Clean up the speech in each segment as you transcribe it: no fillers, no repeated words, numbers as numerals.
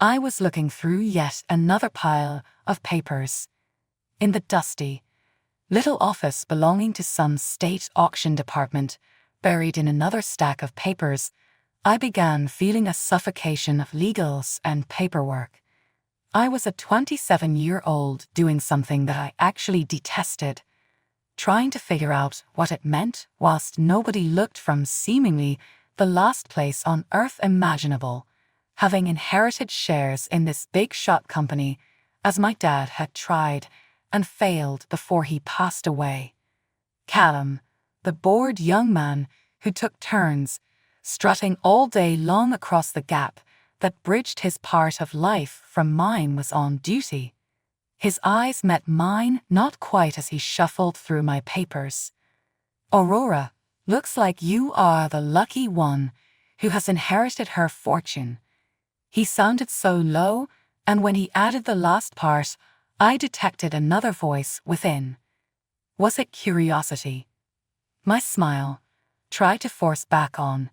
I was looking through yet another pile of papers. In the dusty, little office belonging to some state auction department, buried in another stack of papers, I began feeling a suffocation of legals and paperwork. I was a 27-year-old doing something that I actually detested, trying to figure out what it meant whilst nobody looked from seemingly the last place on earth imaginable, having inherited shares in this big-shot company as my dad had tried and failed before he passed away. Callum, the bored young man who took turns, strutting all day long across the gap that bridged his part of life from mine, was on duty. His eyes met mine not quite as he shuffled through my papers. "Aurora, looks like you are the lucky one who has inherited her fortune." He sounded so low, and when he added the last part, I detected another voice within. Was it curiosity? My smile tried to force back on.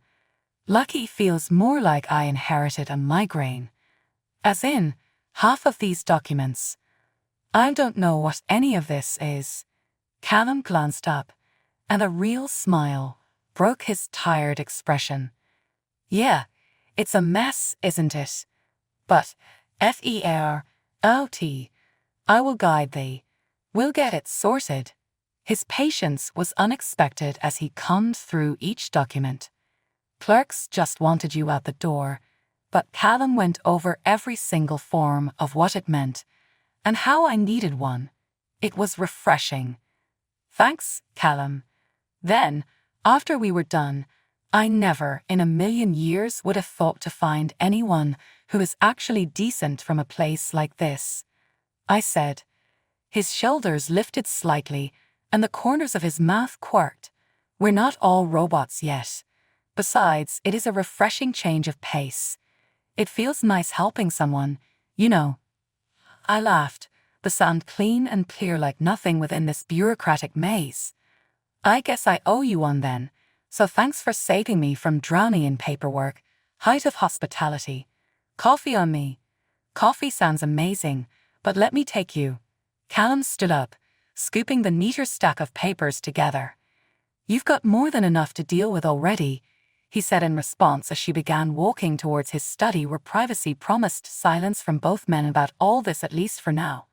Lucky feels more like I inherited a migraine. As in, half of these documents. I don't know what any of this is. Callum glanced up, and a real smile broke his tired expression. "Yeah, it's a mess, isn't it? But, FERLT, I will guide thee. We'll get it sorted." His patience was unexpected as he combed through each document. Clerks just wanted you out the door, but Callum went over every single form of what it meant, and how I needed one. It was refreshing. "Thanks, Callum." Then, after we were done, I never in a million years would have thought to find anyone who is actually decent from a place like this, I said. His shoulders lifted slightly, and the corners of his mouth quirked. "We're not all robots yet. Besides, it is a refreshing change of pace. It feels nice helping someone, you know." I laughed, the sound clean and clear like nothing within this bureaucratic maze. "I guess I owe you one then, so thanks for saving me from drowning in paperwork. Height of hospitality. Coffee on me." "Coffee sounds amazing, but let me take you." Callum stood up, scooping the neater stack of papers together. "You've got more than enough to deal with already," he said in response as she began walking towards his study where privacy promised silence from both men about all this, at least for now.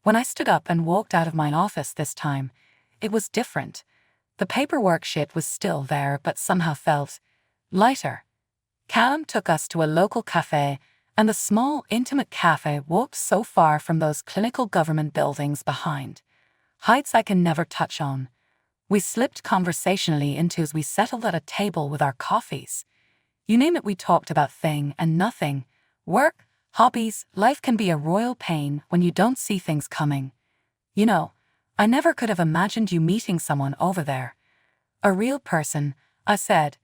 When I stood up and walked out of my office this time, it was different. The paperwork shit was still there, but somehow felt lighter. Callum took us to a local cafe, and the small, intimate cafe walked so far from those clinical government buildings behind. Heights I can never touch on. We slipped conversationally into as we settled at a table with our coffees. You name it, we talked about thing and nothing. Work, hobbies, life can be a royal pain when you don't see things coming. "You know, I never could have imagined you meeting someone over there." "A real person," I said.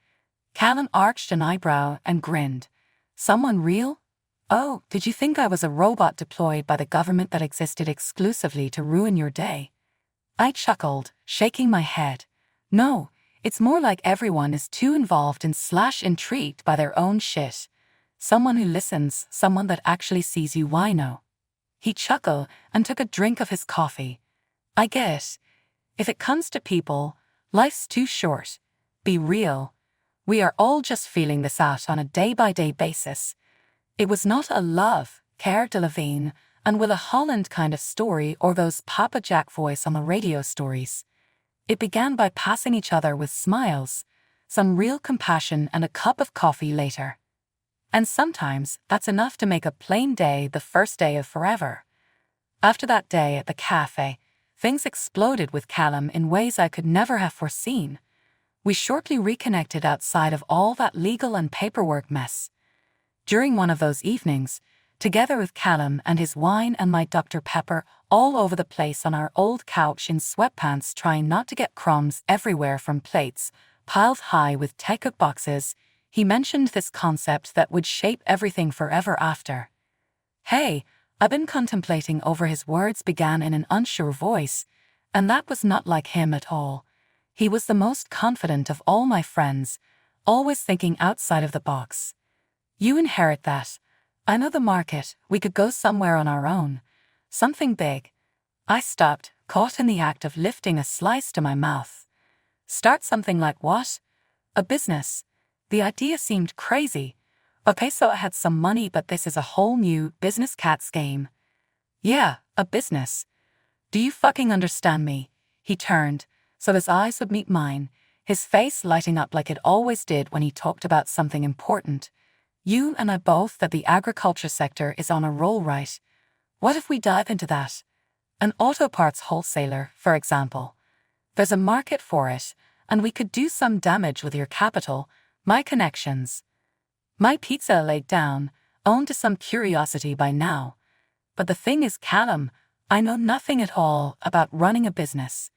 Callum arched an eyebrow and grinned. "Someone real? Oh, did you think I was a robot deployed by the government that existed exclusively to ruin your day?" I chuckled, shaking my head. "No, it's more like everyone is too involved in / intrigued by their own shit. Someone who listens, someone that actually sees you wino." He chuckled and took a drink of his coffee. "I get it. If it comes to people, life's too short. Be real. We are all just feeling this out on a day-by-day basis. It was not a love, Care Delevingne, and Willa Holland kind of story or those Papa Jack voice on the radio stories. It began by passing each other with smiles, some real compassion, and a cup of coffee later. And sometimes that's enough to make a plain day the first day of forever. After that day at the cafe, things exploded with Callum in ways I could never have foreseen. We shortly reconnected outside of all that legal and paperwork mess. During one of those evenings, together with Callum and his wine and my Dr. Pepper all over the place on our old couch in sweatpants, trying not to get crumbs everywhere from plates piled high with takeout boxes, he mentioned this concept that would shape everything forever after. "Hey, I've been contemplating over," his words began in an unsure voice, and that was not like him at all. He was the most confident of all my friends, always thinking outside of the box. "You inherit that. I know the market. We could go somewhere on our own. Something big. I stopped, caught in the act of lifting a slice to my mouth. Start something like what? A business. The idea seemed crazy. Okay, so I had some money, but this is a whole new business cat's game. Yeah, a business. Do you fucking understand me? He turned, so his eyes would meet mine, his face lighting up like it always did when he talked about something important. You and I both that the agriculture sector is on a roll, right? What if we dive into that? An auto parts wholesaler, for example. There's a market for it, and we could do some damage with your capital, my connections. My pizza laid down, owned to some curiosity by now. But the thing is, Callum, I know nothing at all about running a business.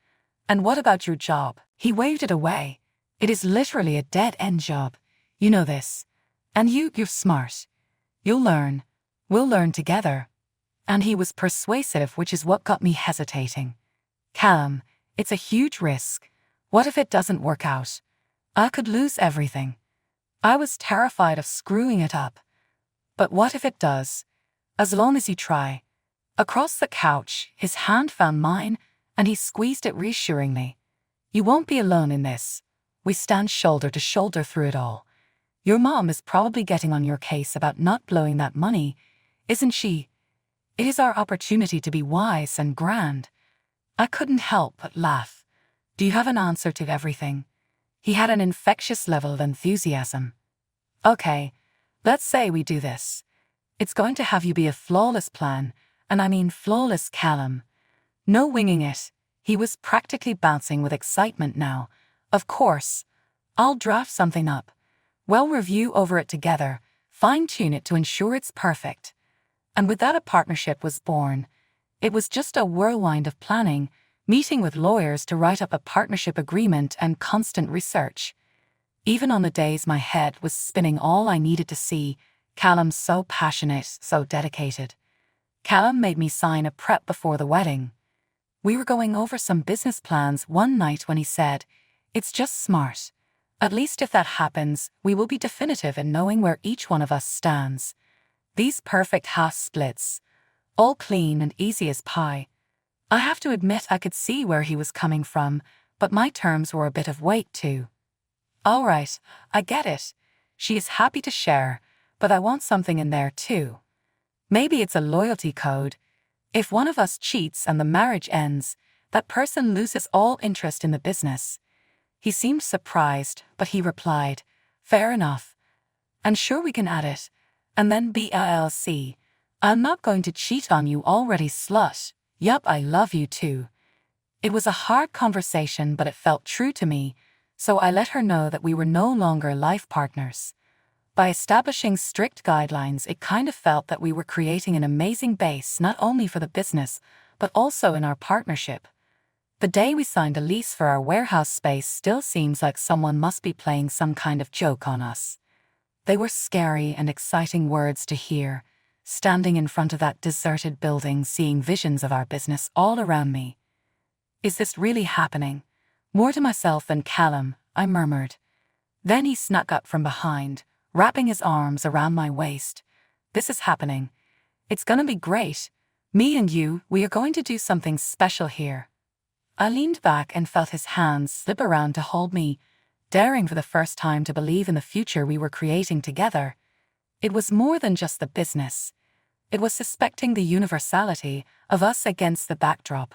And what about your job? He waved it away. It is literally a dead-end job. You know this. And you're smart. You'll learn. We'll learn together. And he was persuasive, which is what got me hesitating. Callum, it's a huge risk. What if it doesn't work out? I could lose everything. I was terrified of screwing it up. But what if it does? As long as you try. Across the couch, his hand found mine, and he squeezed it reassuringly. You won't be alone in this. We stand shoulder to shoulder through it all. Your mom is probably getting on your case about not blowing that money, isn't she? It is our opportunity to be wise and grand. I couldn't help but laugh. Do you have an answer to everything? He had an infectious level of enthusiasm. Okay, let's say we do this. It's going to have you be a flawless plan, and I mean flawless, Callum. No winging it. He was practically bouncing with excitement now. Of course. I'll draft something up. We'll review over it together, fine-tune it to ensure it's perfect. And with that a partnership was born. It was just a whirlwind of planning, meeting with lawyers to write up a partnership agreement and constant research. Even on the days my head was spinning, all I needed to see, Callum so passionate, so dedicated. Callum made me sign a prep before the wedding. We were going over some business plans one night when he said, "It's just smart. At least if that happens, we will be definitive in knowing where each one of us stands. These perfect half splits, all clean and easy as pie." I have to admit I could see where he was coming from, but my terms were a bit of weight too. All right, I get it. She is happy to share, but I want something in there too. Maybe it's a loyalty code. If one of us cheats and the marriage ends, that person loses all interest in the business. He seemed surprised, but he replied, "Fair enough. And sure, we can add it. And then BLC. I'm not going to cheat on you already, slut. Yup, I love you too." It was a hard conversation, but it felt true to me, so I let her know that we were no longer life partners. By establishing strict guidelines, it kind of felt that we were creating an amazing base not only for the business, but also in our partnership. The day we signed a lease for our warehouse space still seems like someone must be playing some kind of joke on us. They were scary and exciting words to hear, standing in front of that deserted building, seeing visions of our business all around me. Is this really happening? More to myself than Callum, I murmured. Then he snuck up from behind, wrapping his arms around my waist. This is happening. It's gonna be great. Me and you, we are going to do something special here. I leaned back and felt his hands slip around to hold me, daring for the first time to believe in the future we were creating together. It was more than just the business. It was suspecting the universality of us against the backdrop.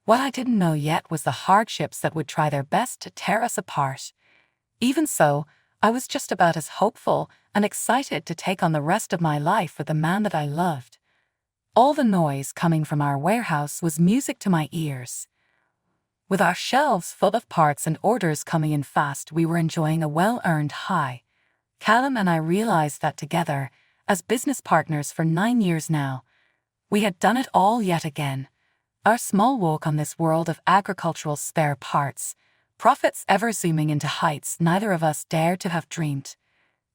What I didn't know yet was the hardships that would try their best to tear us apart. Even so, I was just about as hopeful and excited to take on the rest of my life with the man that I loved. All the noise coming from our warehouse was music to my ears. With our shelves full of parts and orders coming in fast, we were enjoying a well-earned high. Callum and I realized that together, as business partners for 9 years now, we had done it all yet again. Our small walk on this world of agricultural spare parts, profits ever zooming into heights neither of us dared to have dreamed.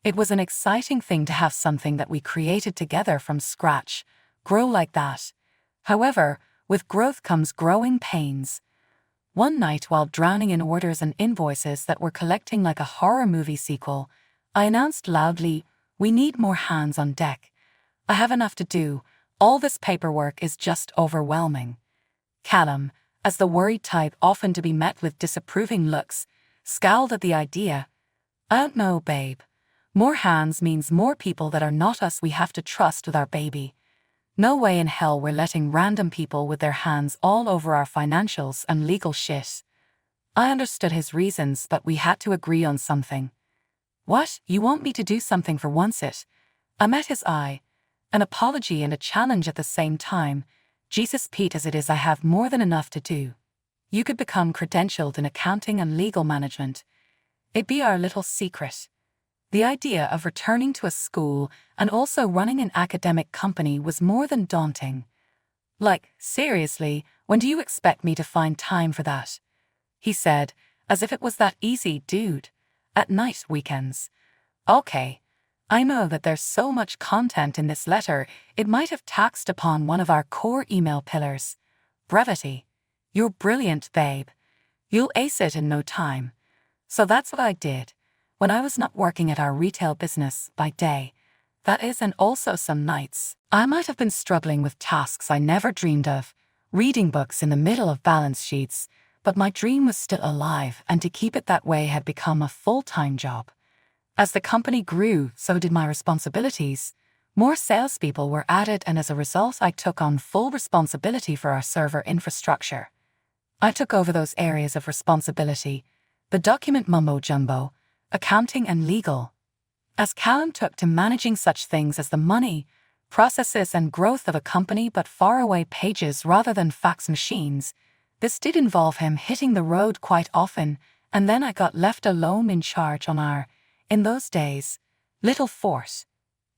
It was an exciting thing to have something that we created together from scratch grow like that. However, with growth comes growing pains. One night, while drowning in orders and invoices that were collecting like a horror movie sequel, I announced loudly, "We need more hands on deck. I have enough to do. All this paperwork is just overwhelming. Callum, as the worried type often to be met with disapproving looks, scowled at the idea. I don't know, babe. More hands means more people that are not us we have to trust with our baby. No way in hell we're letting random people with their hands all over our financials and legal shit. I understood his reasons, but we had to agree on something. What? You want me to do something for once it? I met his eye. An apology and a challenge at the same time. Jesus Pete, as it is, I have more than enough to do. You could become credentialed in accounting and legal management. It'd be our little secret. The idea of returning to a school and also running an academic company was more than daunting. Like, seriously, when do you expect me to find time for that? He said, as if it was that easy, dude. At night, weekends. Okay. I know that there's so much content in this letter, it might have taxed upon one of our core email pillars. Brevity. You're brilliant, babe. You'll ace it in no time. So that's what I did. When I was not working at our retail business by day, that is, and also some nights, I might have been struggling with tasks I never dreamed of, reading books in the middle of balance sheets, but my dream was still alive, and to keep it that way had become a full-time job. As the company grew, so did my responsibilities. More salespeople were added, and as a result, I took on full responsibility for our server infrastructure. I took over those areas of responsibility, the document mumbo-jumbo, accounting and legal. As Callum took to managing such things as the money, processes and growth of a company but faraway pages rather than fax machines, this did involve him hitting the road quite often, and then I got left alone in charge on our, in those days, little fort.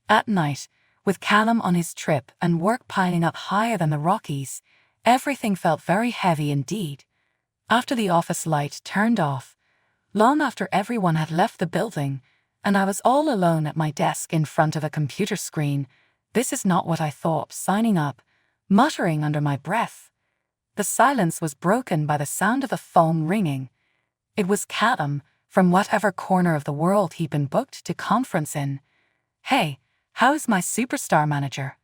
At night, with Callum on his trip and work piling up higher than the Rockies, everything felt very heavy indeed. After the office light turned off, long after everyone had left the building, and I was all alone at my desk in front of a computer screen, this is not what I thought, signing up, muttering under my breath. The silence was broken by the sound of the phone ringing. It was Callum, from whatever corner of the world he'd been booked to conference in. Hey, how's my superstar manager?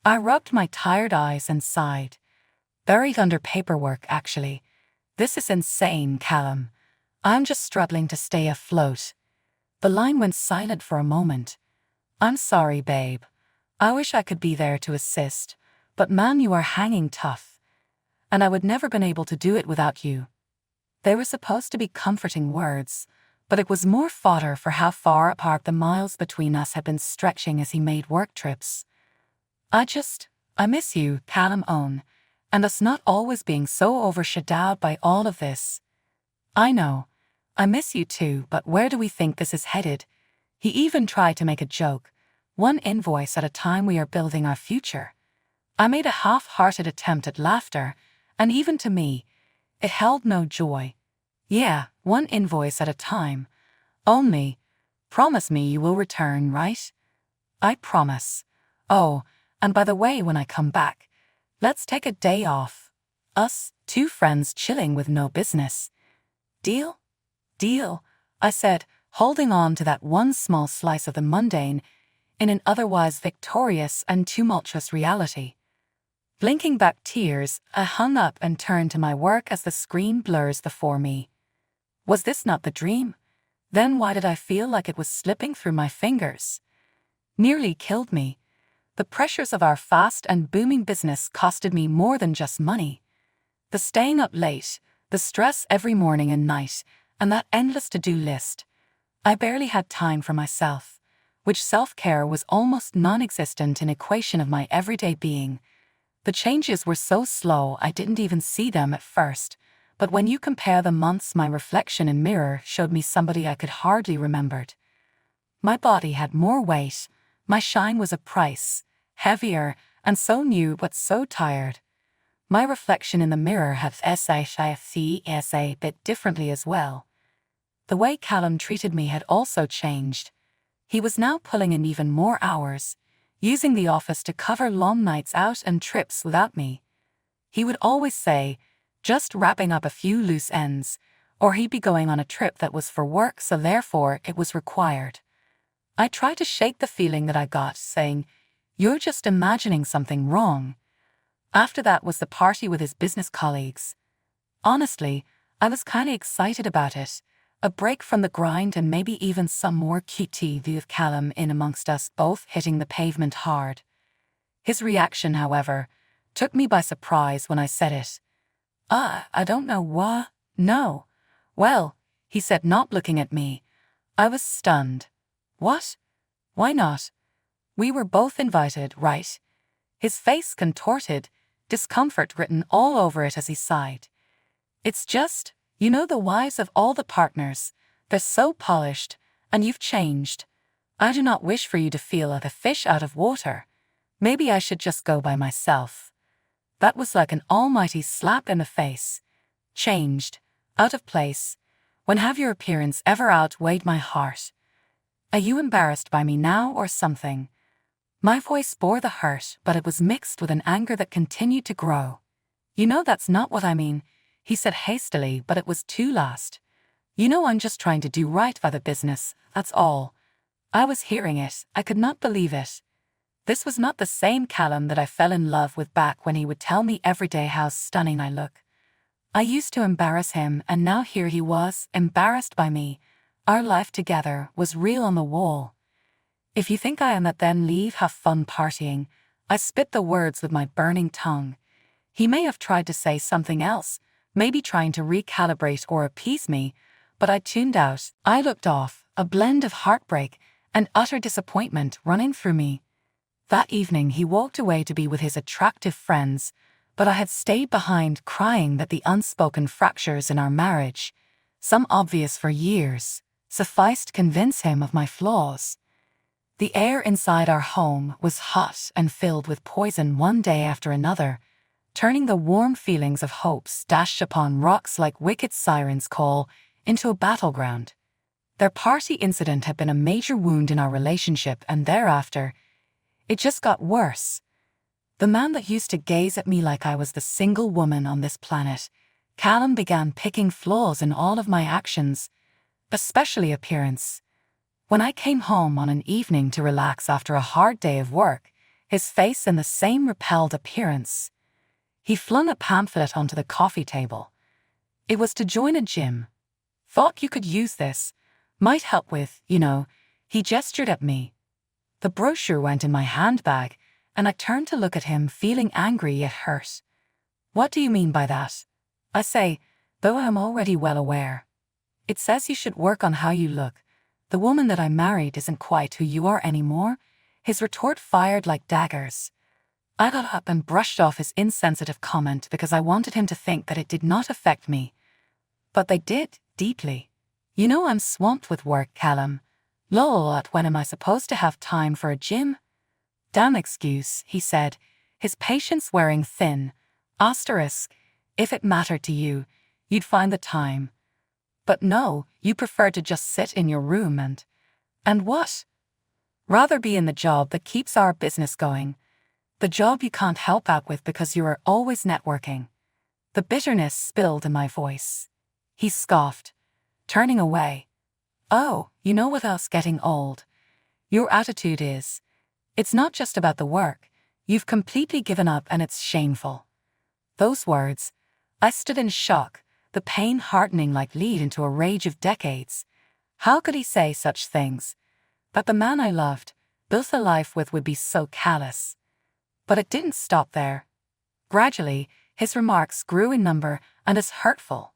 I rubbed my tired eyes and sighed. Buried under paperwork, actually. This is insane, Callum. I'm just struggling to stay afloat. The line went silent for a moment. I'm sorry, babe. I wish I could be there to assist, but man, you are hanging tough. And I would never been able to do it without you. They were supposed to be comforting words, but it was more fodder for how far apart the miles between us had been stretching as he made work trips. I miss you, Callum own, and us not always being so overshadowed by all of this. I know. I miss you too, but where do we think this is headed? He even tried to make a joke. One invoice at a time, we are building our future. I made a half-hearted attempt at laughter, and even to me, it held no joy. Yeah, one invoice at a time. Only, promise me you will return, right? I promise. Oh, and by the way, when I come back, let's take a day off. Us, two friends chilling with no business. Deal? Deal, I said, holding on to that one small slice of the mundane in an otherwise victorious and tumultuous reality. Blinking back tears, I hung up and turned to my work as the screen blurs before me. Was this not the dream? Then why did I feel like it was slipping through my fingers? Nearly killed me. The pressures of our fast and booming business costed me more than just money. The staying up late, the stress every morning and night, and that endless to-do list. I barely had time for myself, which self-care was almost non-existent in equation of my everyday being. The changes were so slow I didn't even see them at first, but when you compare the months, my reflection in mirror showed me somebody I could hardly remembered. My body had more weight, my shine was a price, heavier, and so new but so tired. My reflection in the mirror had a bit differently as well. The way Callum treated me had also changed. He was now pulling in even more hours, using the office to cover long nights out and trips without me. He would always say, just wrapping up a few loose ends, or he'd be going on a trip that was for work, so therefore it was required. I tried to shake the feeling that I got, saying, You're just imagining something wrong. After that was the party with his business colleagues. Honestly, I was kinda excited about it. A break from the grind and maybe even some more QT view of Callum in amongst us both hitting the pavement hard. His reaction, however, took me by surprise when I said it. I don't know what. No. Well, he said, not looking at me. I was stunned. What? Why not? We were both invited, right? His face contorted, discomfort written all over it as he sighed. It's just, you know, the wives of all the partners, they're so polished, and you've changed. I do not wish for you to feel like a fish out of water. Maybe I should just go by myself. That was like an almighty slap in the face. Changed, out of place. When have your appearance ever outweighed my heart? Are you embarrassed by me now or something? My voice bore the hurt, but it was mixed with an anger that continued to grow. You know that's not what I mean, he said hastily, but it was too last. You know I'm just trying to do right by the business, that's all. I was hearing it, I could not believe it. This was not the same Callum that I fell in love with back when he would tell me every day how stunning I look. I used to embarrass him, and now here he was, embarrassed by me. Our life together was real on the wall. If you think I am that, then leave, have fun partying. I spit the words with my burning tongue. He may have tried to say something else, maybe trying to recalibrate or appease me, but I tuned out. I looked off, a blend of heartbreak and utter disappointment running through me. That evening he walked away to be with his attractive friends, but I had stayed behind crying that the unspoken fractures in our marriage, some obvious for years, sufficed to convince him of my flaws. The air inside our home was hot and filled with poison one day after another, turning the warm feelings of hope dashed upon rocks like wicked sirens' call into a battleground. Their party incident had been a major wound in our relationship, and thereafter, it just got worse. The man that used to gaze at me like I was the single woman on this planet, Callum, began picking flaws in all of my actions, especially appearance. When I came home on an evening to relax after a hard day of work, his face in the same repelled appearance. He flung a pamphlet onto the coffee table. It was to join a gym. Thought you could use this. Might help with, you know. He gestured at me. The brochure went in my handbag, and I turned to look at him, feeling angry yet hurt. What do you mean by that? I say, though I am already well aware. It says you should work on how you look. The woman that I married isn't quite who you are anymore. His retort fired like daggers. I got up and brushed off his insensitive comment because I wanted him to think that it did not affect me. But they did, deeply. You know I'm swamped with work, Callum. Lol, when am I supposed to have time for a gym? Damn excuse, he said, his patience wearing thin. Asterisk, if it mattered to you, you'd find the time. But no, you prefer to just sit in your room and what? Rather be in the job that keeps our business going. The job you can't help out with because you are always networking. The bitterness spilled in my voice. He scoffed, turning away. Oh, you know what else getting old? Your attitude is. It's not just about the work. You've completely given up and it's shameful. Those words. I stood in shock, the pain hardening like lead into a rage of decades. How could he say such things? That the man I loved, built a life with, would be so callous. But it didn't stop there. Gradually, his remarks grew in number and as hurtful.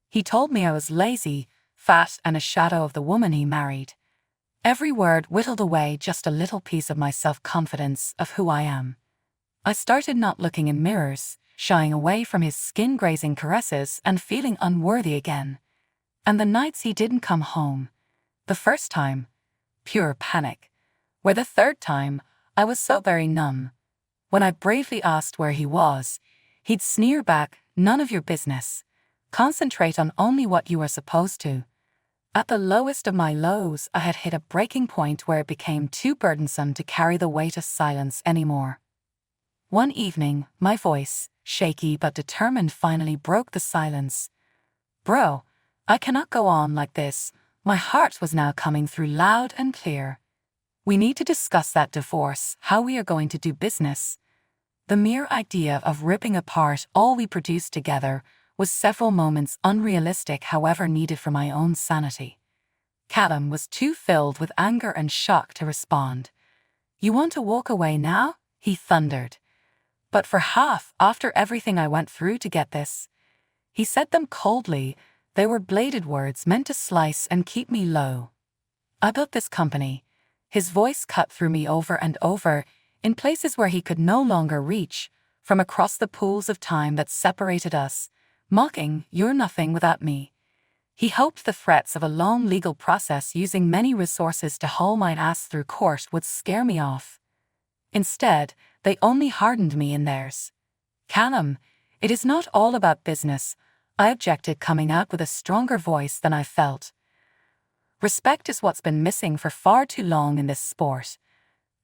He told me I was lazy, fat, and a shadow of the woman he married. Every word whittled away just a little piece of my self-confidence of who I am. I started not looking in mirrors, shying away from his skin-grazing caresses and feeling unworthy again. And the nights he didn't come home. The first time, pure panic. Where the third time, I was so very numb. When I bravely asked where he was, he'd sneer back, none of your business. Concentrate on only what you are supposed to. At the lowest of my lows, I had hit a breaking point where it became too burdensome to carry the weight of silence anymore. One evening, my voice, shaky but determined, finally broke the silence. Bro, I cannot go on like this. My heart was now coming through loud and clear. We need to discuss that divorce, how we are going to do business. The mere idea of ripping apart all we produced together was several moments unrealistic, however needed for my own sanity. Callum was too filled with anger and shock to respond. "You want to walk away now?" he thundered. "But for half, after everything I went through to get this." He said them coldly. They were bladed words meant to slice and keep me low. "I built this company." His voice cut through me over and over, in places where he could no longer reach, from across the pools of time that separated us, mocking, "You're nothing without me." He hoped the threats of a long legal process using many resources to haul my ass through court would scare me off. Instead, they only hardened me in theirs. "Callum, it is not all about business," I objected, coming out with a stronger voice than I felt. "Respect is what's been missing for far too long in this sport."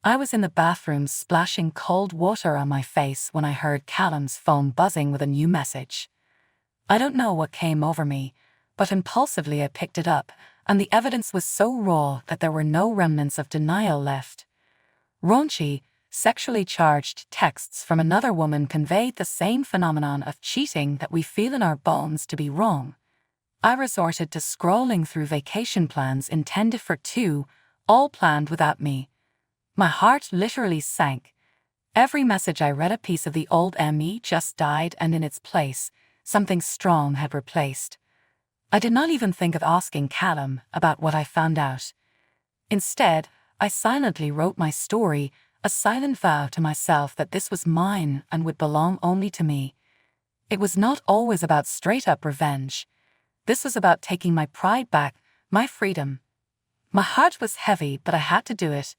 I was in the bathroom splashing cold water on my face when I heard Callum's phone buzzing with a new message. I don't know what came over me, but impulsively I picked it up, and the evidence was so raw that there were no remnants of denial left. Raunchy, sexually charged texts from another woman conveyed the same phenomenon of cheating that we feel in our bones to be wrong. I resorted to scrolling through vacation plans intended for two, all planned without me. My heart literally sank. Every message I read, a piece of the old me just died, and in its place, something strong had replaced. I did not even think of asking Callum about what I found out. Instead, I silently wrote my story, a silent vow to myself that this was mine and would belong only to me. It was not always about straight-up revenge. This was about taking my pride back, my freedom. My heart was heavy, but I had to do it.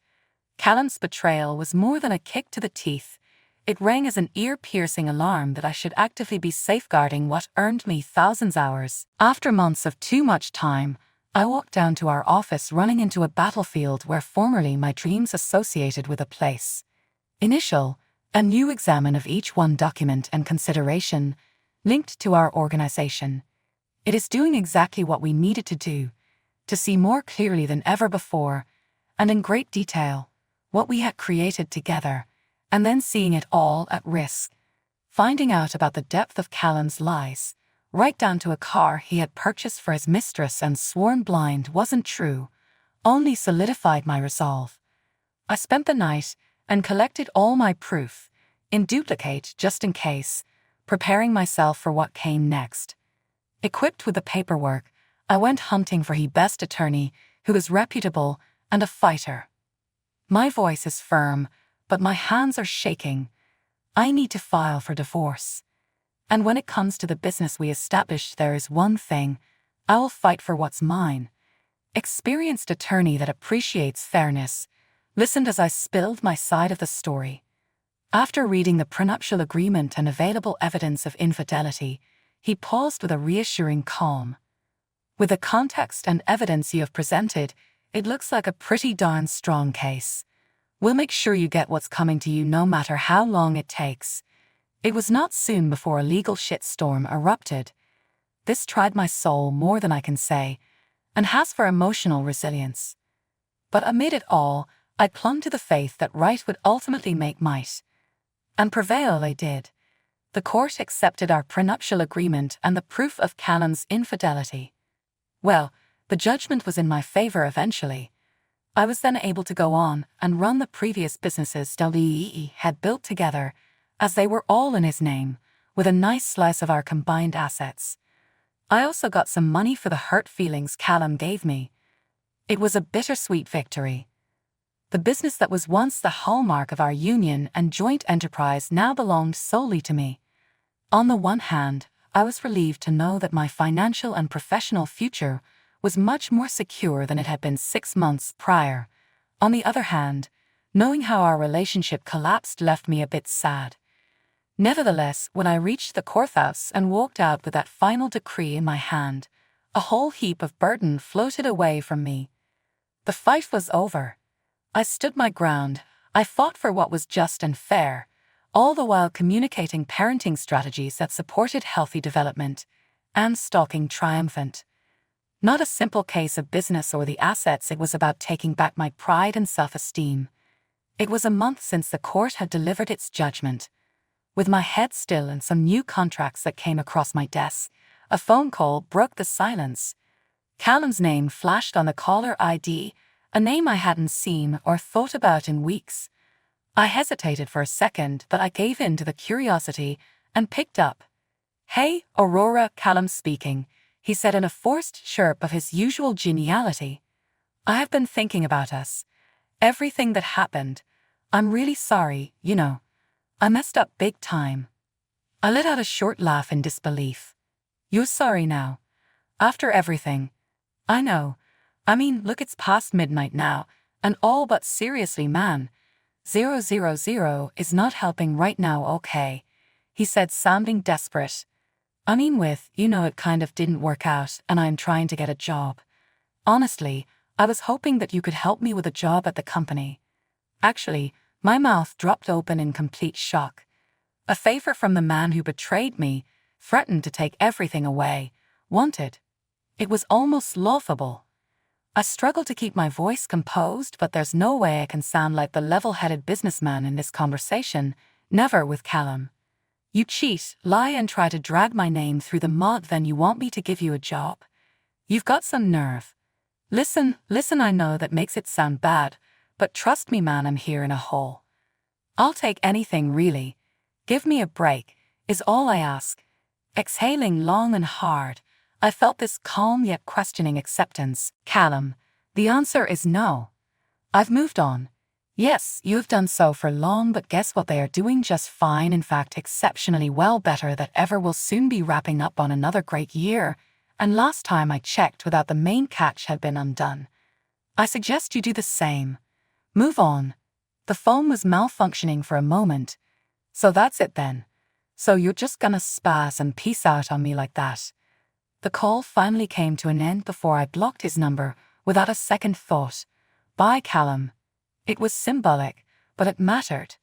Callum's betrayal was more than a kick to the teeth. It rang as an ear-piercing alarm that I should actively be safeguarding what earned me thousands of hours. After months of too much time, I walked down to our office, running into a battlefield where formerly my dreams associated with a place. Initial, a new examine of each one document and consideration, linked to our organization. It is doing exactly what we needed to do, to see more clearly than ever before, and in great detail, what we had created together, and then seeing it all at risk. Finding out about the depth of Callum's lies, right down to a car he had purchased for his mistress and sworn blind wasn't true, only solidified my resolve. I spent the night and collected all my proof, in duplicate just in case, preparing myself for what came next. Equipped with the paperwork, I went hunting for the best attorney who was reputable and a fighter. My voice is firm, but my hands are shaking. I need to file for divorce. And when it comes to the business we established, there is one thing: I will fight for what's mine. Experienced attorney that appreciates fairness listened as I spilled my side of the story. After reading the prenuptial agreement and available evidence of infidelity, he paused with a reassuring calm. "With the context and evidence you have presented, it looks like a pretty darn strong case. We'll make sure you get what's coming to you no matter how long it takes." It was not soon before a legal shitstorm erupted. This tried my soul more than I can say, and has for emotional resilience. But amid it all, I clung to the faith that right would ultimately make might. And prevail they did. The court accepted our prenuptial agreement and the proof of Callum's infidelity. Well, the judgment was in my favor eventually. I was then able to go on and run the previous businesses we had built together, as they were all in his name, with a nice slice of our combined assets. I also got some money for the hurt feelings Callum gave me. It was a bittersweet victory. The business that was once the hallmark of our union and joint enterprise now belonged solely to me. On the one hand, I was relieved to know that my financial and professional future was much more secure than it had been 6 months prior. On the other hand, knowing how our relationship collapsed left me a bit sad. Nevertheless, when I reached the courthouse and walked out with that final decree in my hand, a whole heap of burden floated away from me. The fight was over. I stood my ground. I fought for what was just and fair, all the while communicating parenting strategies that supported healthy development, and stalking triumphant. Not a simple case of business or the assets, it was about taking back my pride and self-esteem. It was a month since the court had delivered its judgment. With my head still and some new contracts that came across my desk, a phone call broke the silence. Callum's name flashed on the caller ID, a name I hadn't seen or thought about in weeks. I hesitated for a second, but I gave in to the curiosity and picked up. "Hey, Aurora, Callum speaking," he said in a forced chirp of his usual geniality. "I have been thinking about us. Everything that happened. I'm really sorry, you know. I messed up big time." I let out a short laugh in disbelief. "You're sorry now? After everything?" "I know. I mean, look, it's past midnight now, and all, but seriously, man. 000 is not helping right now, okay?" he said, sounding desperate. "I mean, it kind of didn't work out, and I'm trying to get a job. Honestly, I was hoping that you could help me with a job at the company." Actually, my mouth dropped open in complete shock. A favor from the man who betrayed me, threatened to take everything away, wanted. It was almost laughable. I struggled to keep my voice composed, but there's no way I can sound like the level-headed businessman in this conversation, never with Callum. "You cheat, lie, and try to drag my name through the mud, then you want me to give you a job? You've got some nerve. Listen, I know that makes it sound bad, but trust me, man, I'm here in a hole. I'll take anything, really. Give me a break, is all I ask." Exhaling long and hard, I felt this calm yet questioning acceptance. "Callum, the answer is no. I've moved on. Yes, you have done so for long, but guess what? They are doing just fine, in fact exceptionally well, better than ever. Will soon be wrapping up on another great year, and last time I checked, without the main catch had been undone. I suggest you do the same. Move on." The phone was malfunctioning for a moment. "So that's it then? So you're just gonna spaz and peace out on me like that?" The call finally came to an end before I blocked his number without a second thought. Bye, Callum. It was symbolic, but it mattered.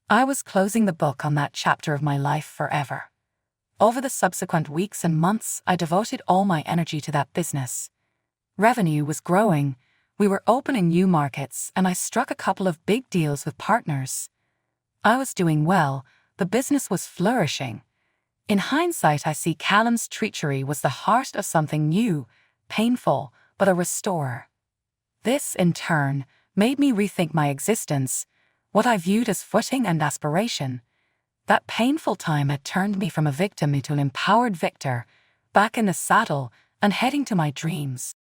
I was closing the book on that chapter of my life forever. Over the subsequent weeks and months, I devoted all my energy to that business. Revenue was growing, we were opening new markets, and I struck a couple of big deals with partners. I was doing well, the business was flourishing. In hindsight, I see Callum's treachery was the heart of something new, painful, but a restorer. This, in turn, made me rethink my existence, what I viewed as footing and aspiration. That painful time had turned me from a victim into an empowered victor, back in the saddle and heading to my dreams.